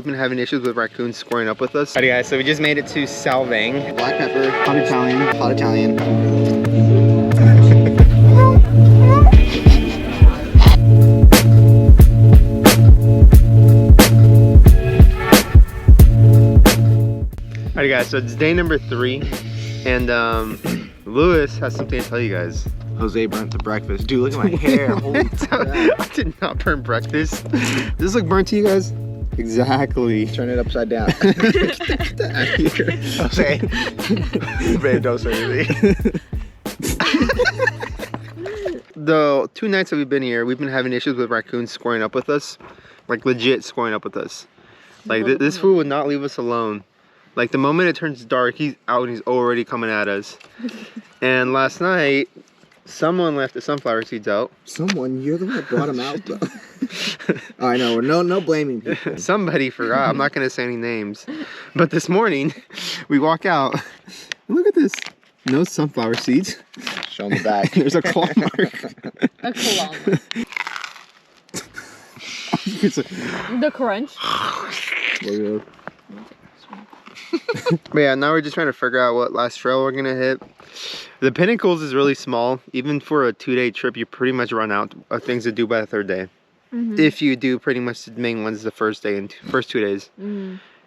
We've been having issues with raccoons squaring up with us. Alrighty guys, so we just made it to Solvang. Black pepper, hot Italian, hot Italian. Alright guys, so it's day number 3 and Lewis has something to tell you guys. Jose burnt the breakfast. Dude, look at my hair. Holy crap. I did not burn breakfast. Does this look burnt to you guys? Exactly. Turn it upside down. Get that out of here. Jose. Babe, don't say anything. The 2 nights that we've been here, we've been having issues with raccoons squaring up with us. Like legit squaring up with us. Like this fool would not leave us alone. Like the moment it turns dark, he's out and he's already coming at us. And last night, someone left the sunflower seeds out. Someone? You're the one that brought them out, though. I know. No blaming people. Somebody forgot. I'm not going to say any names. But this morning, we walk out. Look at this. No sunflower seeds. Show them the back. There's a claw mark. A claw mark. The crunch. But yeah, now we're just trying to figure out what last trail we're gonna hit. The Pinnacles is really small. Even for a 2-day trip, you pretty much run out of things to do by the 3rd day. If you do pretty much the main ones the first day and first 2 days.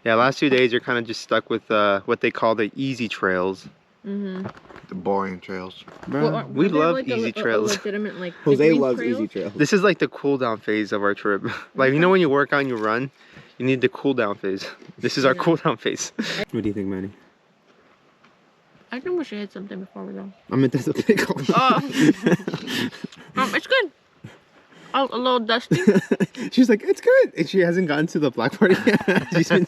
Yeah, last 2 days you're kind of just stuck with what they call the easy trails. The boring trails. Bro, we love like easy trails. Legitimate, like, Jose loves trails? easy trails. This is like the cool down phase of our trip. Like, you know when you work out and you run, you need the cool down phase. This is our cool down phase. What do you think, Manny? I think we should hit something before we go. I mean, that's a pickle. It's good. Oh, a little dusty. She's like, it's good. And she hasn't gotten to the black party yet. She's been...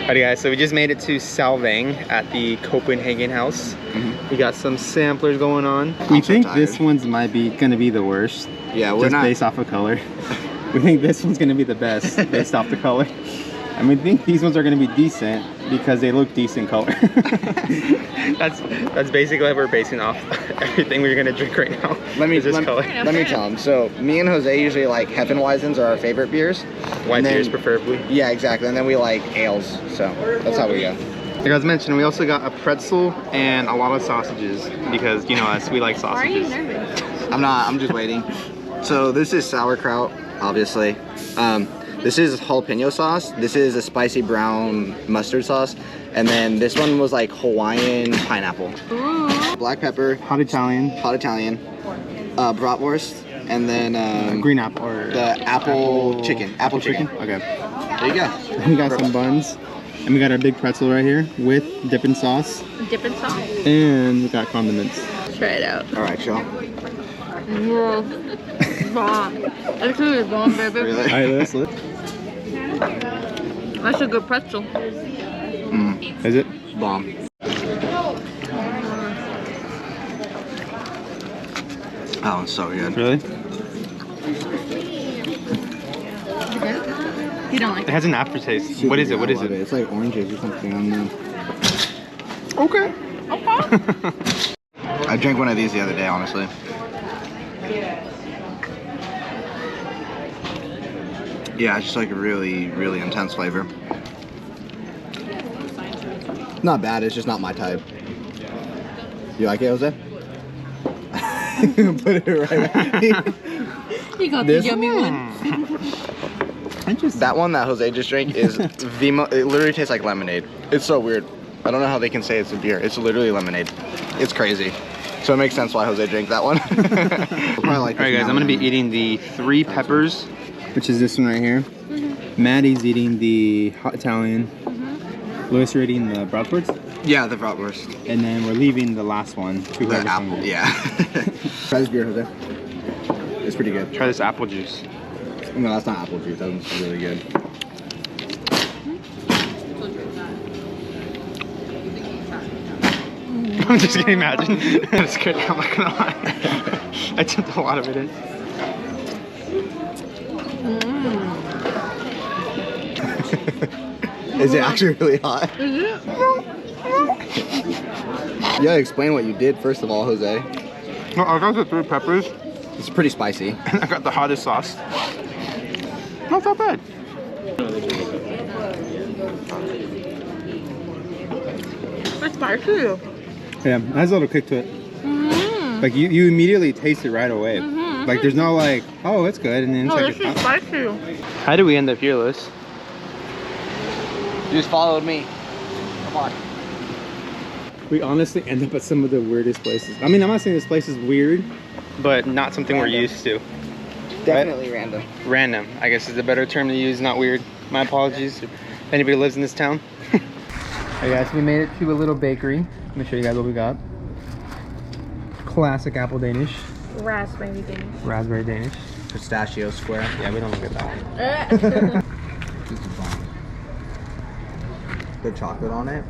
Alrighty guys, so we just made it to Solvang at the Copenhagen house. We got some samplers going on. We think this one's might be gonna be the worst. Yeah, we're just not based off of color. We think this one's gonna be the best based off the color. And we think these ones are gonna be decent because they look decent color. That's basically what we're basing off everything we're gonna drink right now. Let me color. Let me tell them. So me and Jose usually like Hefeweizens are our favorite beers. White beers preferably. Yeah, exactly. And then we like ales. So that's how we go. Like I was mentioning, we also got a pretzel and a lot of sausages because you know us, we like sausages. Why are you nervous? I'm not. I'm just waiting. So this is sauerkraut, obviously. This is jalapeno sauce. This is a spicy brown mustard sauce. And then this one was like Hawaiian pineapple. Ooh. Black pepper. Hot Italian. Bratwurst. And then Green apple. Or the apple chicken. Apple chicken. Okay. There you go. We got some buns. And we got our big pretzel right here with dipping sauce. Dipping sauce. And we got condiments. Try it out. All right, y'all. Whoa. Bomb. Actually, it's bomb, baby. Really? All right, let's look. That's a good pretzel. Is it? Bomb. Oh, it's so good. Really? You don't like It has an aftertaste. What is it? What is it? It's like oranges or something. I don't know. Okay. Okay. I drank one of these the other day, honestly. Yeah, it's just like a really, really intense flavor. Not bad, it's just not my type. You like it, Jose? Put it right back. You got This the yummy one. That one that Jose just drank is the it literally tastes like lemonade. It's so weird. I don't know how they can say it's a beer. It's literally lemonade. It's crazy. So it makes sense why Jose drank that one. Alright guys, I'm going to be eating the 3 peppers, which is this one right here. Maddie's eating the hot Italian. Lewis, you're eating the bratwurst. Yeah, the bratwurst. And then we're leaving the last one to The whoever's apple, hungry. yeah. Try this beer, Jose. It's pretty good. Try this apple juice. No, that's not apple juice. That one's really good. I'm just kidding, imagine. It's good, I'm not gonna lie. I tipped a lot of it in. Is it actually really hot? Is it? You gotta explain what you did first of all, Jose. No, I got the 3 peppers. It's pretty spicy. And I got the hottest sauce. Not that bad. It's spicy. Yeah, it has a little kick to it. Like you immediately taste it right away. Like there's no like, oh, it's good, and then it's like this is spicy. How did we end up here, Lewis? You just followed me. Come on. We honestly end up at some of the weirdest places. I mean, I'm not saying this place is weird, but not something we're used to. Definitely random. Random, I guess is a better term to use, not weird. My apologies if anybody lives in this town. Alright guys, we made it to a little bakery. Let me show you guys what we got. Classic apple Danish. Raspberry Danish. Raspberry Danish. Pistachio square. Yeah, we don't look at that one. This is bomb. Good chocolate on it.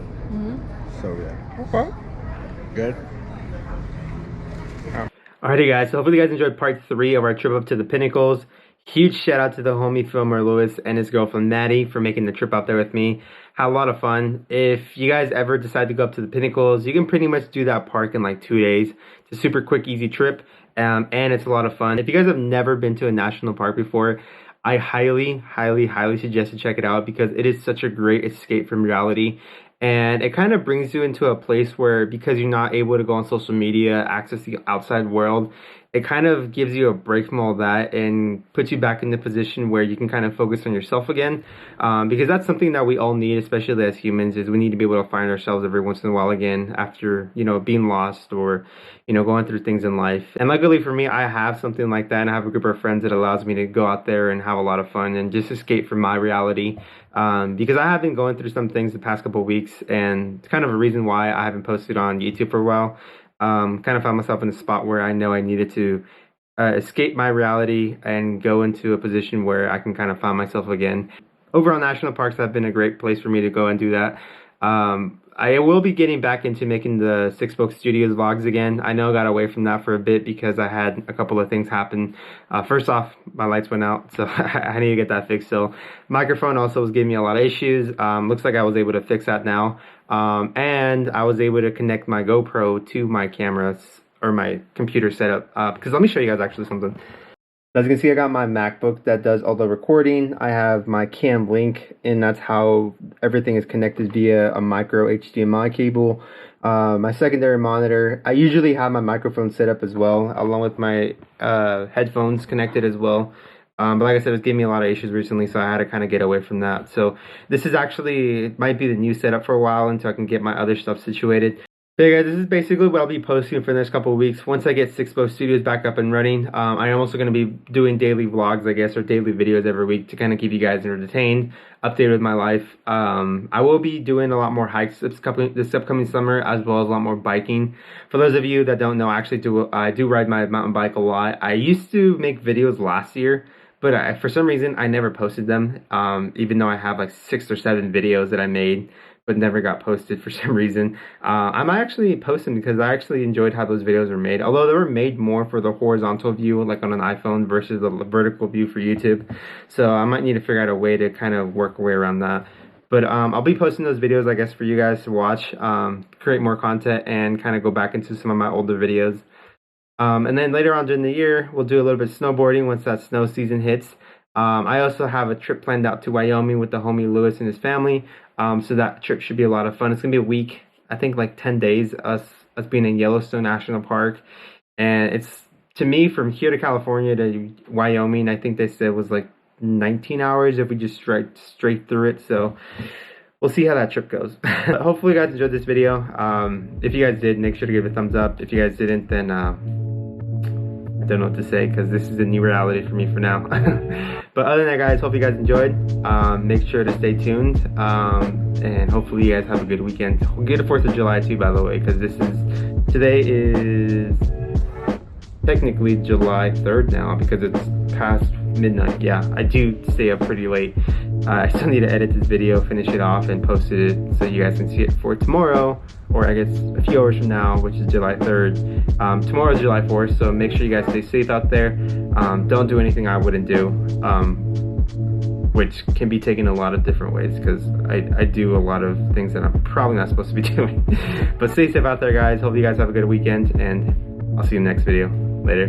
So good. Okay. Good. Alrighty guys, so hopefully you guys enjoyed part 3 of our trip up to the Pinnacles. Huge shout out to the homie filmer Lewis and his girlfriend Maddie for making the trip out there with me. Had a lot of fun. If you guys ever decide to go up to the Pinnacles, you can pretty much do that park in like 2 days. It's a super quick, easy trip, and it's a lot of fun. If you guys have never been to a national park before, I highly suggest to check it out because it is such a great escape from reality. And it kind of brings you into a place where, because you're not able to go on social media, access the outside world, it kind of gives you a break from all that and puts you back in the position where you can kind of focus on yourself again. Because that's something that we all need, especially as humans, is we need to be able to find ourselves every once in a while again after, you know, being lost or, you know, going through things in life. And luckily for me, I have something like that, and I have a group of friends that allows me to go out there and have a lot of fun and just escape from my reality. Because I have been going through some things the past couple of weeks, and it's kind of a reason why I haven't posted on YouTube for a while. Kind of found myself in a spot where I know I needed to escape my reality and go into a position where I can kind of find myself again. Overall, national parks have been a great place for me to go and do that. I will be getting back into making the Six Spoke Studios vlogs again. I know I got away from that for a bit because I had a couple of things happen. First off, my lights went out, so I need to get that fixed. So microphone also was giving me a lot of issues. Looks like I was able to fix that now. And I was able to connect my GoPro to my cameras or my computer setup. Because let me show you guys actually something. As you can see, I got my MacBook that does all the recording. I have my Cam Link, and that's how everything is connected via a micro HDMI cable. My secondary monitor. I usually have my microphone set up as well, along with my headphones connected as well. But like I said, it was giving me a lot of issues recently, so I had to kind of get away from that. So this is actually, might be the new setup for a while until I can get my other stuff situated. So yeah, guys, this is basically what I'll be posting for the next couple of weeks. Once I get Six Spoke Studios back up and running, I am also going to be doing daily vlogs, I guess, or daily videos every week to kind of keep you guys entertained, updated with my life. I will be doing a lot more hikes this upcoming summer, as well as a lot more biking. For those of you that don't know, I do ride my mountain bike a lot. I used to make videos last year, but for some reason, I never posted them, even though I have like 6 or 7 videos that I made, but never got posted for some reason. I might actually post them because I actually enjoyed how those videos were made, although they were made more for the horizontal view, like on an iPhone, versus the vertical view for YouTube. So I might need to figure out a way to kind of work a way around that. But I'll be posting those videos, I guess, for you guys to watch, create more content, and kind of go back into some of my older videos. And then later on during the year, we'll do a little bit of snowboarding once that snow season hits. I also have a trip planned out to Wyoming with the homie Lewis and his family. So that trip should be a lot of fun. It's going to be a week, I think like 10 days, us being in Yellowstone National Park. And it's, to me, from here to California to Wyoming, I think they said was like 19 hours if we just straight through it. So we'll see how that trip goes. Hopefully you guys enjoyed this video. If you guys did, make sure to give it a thumbs up. If you guys didn't, then I don't know what to say because this is a new reality for me for now. But other than that, guys, hope you guys enjoyed. Make sure to stay tuned, and hopefully you guys have a good weekend. Good 4th of July too, by the way, because today is technically July 3rd now because it's past midnight. Yeah, I do stay up pretty late. I still need to edit this video, finish it off, and post it so you guys can see it for tomorrow, or I guess a few hours from now, which is July 3rd. Tomorrow is July 4th, so make sure you guys stay safe out there. Don't do anything I wouldn't do, which can be taken a lot of different ways because I do a lot of things that I'm probably not supposed to be doing. But stay safe out there, guys. Hope you guys have a good weekend, and I'll see you in the next video. Later.